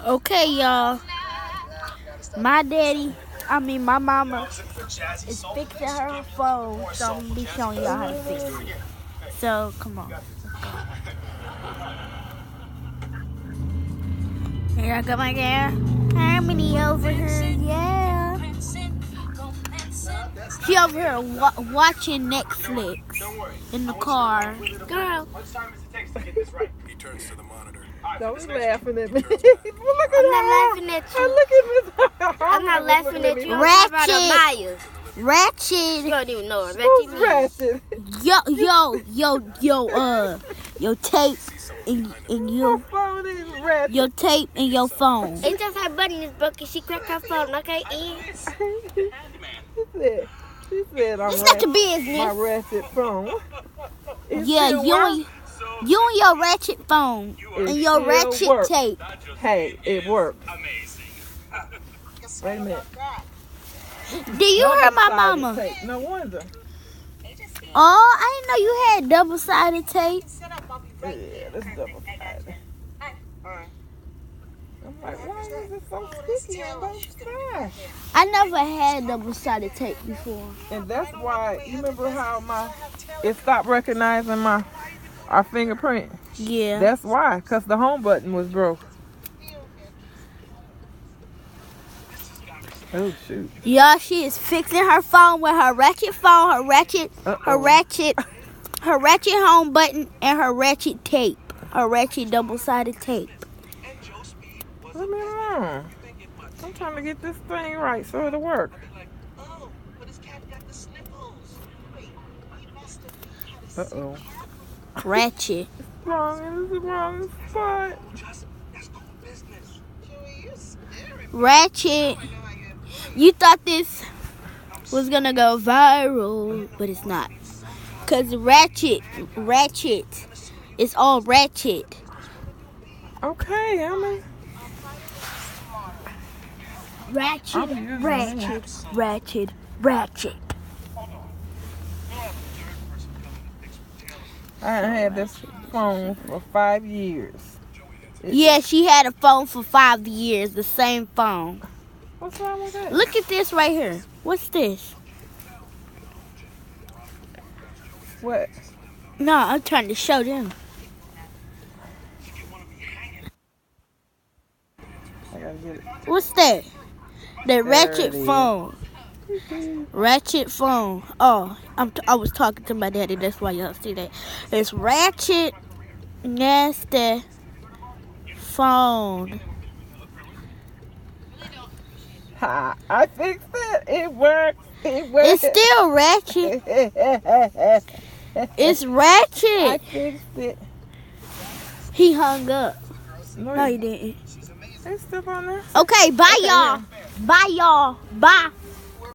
Okay, y'all. My my mama is fixing her phone, so I'm gonna be showing y'all how to fix it. So, come on. Here I got my girl Harmony over here. Yeah. She over here watching Netflix in the car. Girl. He turns to the monitor. Don't be laughing at me. I'm not laughing at you. I'm not laughing at you. Ratchet. You don't even know what Who's ratchet ratchet? Your tape and your phone is ratchet. your tape and your phone. It's just her button is broken. She cracked her phone. Okay, She said I'm It's not your my business. ratchet phone. Yeah, you and your ratchet phone and your ratchet tape. Hey, it works. Wait a minute. Do you hear my mama? Tape. No wonder. Oh, I didn't know you had double-sided tape. Yeah, this is double-sided. I'm like, why is it so sticky on both sides? I never had double-sided tape before. And that's why, you remember how it stopped recognizing our fingerprint? Yeah. That's why, because the home button was broke. Oh, shoot. Yeah, she is fixing her phone with her ratchet phone, her ratchet home button, and her ratchet tape. Her ratchet double-sided tape. Leave me alone. I'm trying to get this thing right so it'll work. Uh-oh. Ratchet. It's the wrong spot. Ratchet. You thought this was gonna go viral, but it's not. Cause ratchet, it's all ratchet. Okay, Ratchet. I had this phone for 5 years. Yeah, she had a phone for 5 years, the same phone. What's wrong with that? Look at this right here. What's this? What? No, I'm trying to show them. I gotta get it. What's that? The ratchet phone. Ratchet phone. Oh, I was talking to my daddy. That's why y'all see that. It's ratchet, nasty phone. Ha! I fixed it. It works. It's still ratchet. It's ratchet. I fixed it. He hung up. No, No, he didn't. It's still on there. Okay, bye, y'all. Bye, y'all. Bye.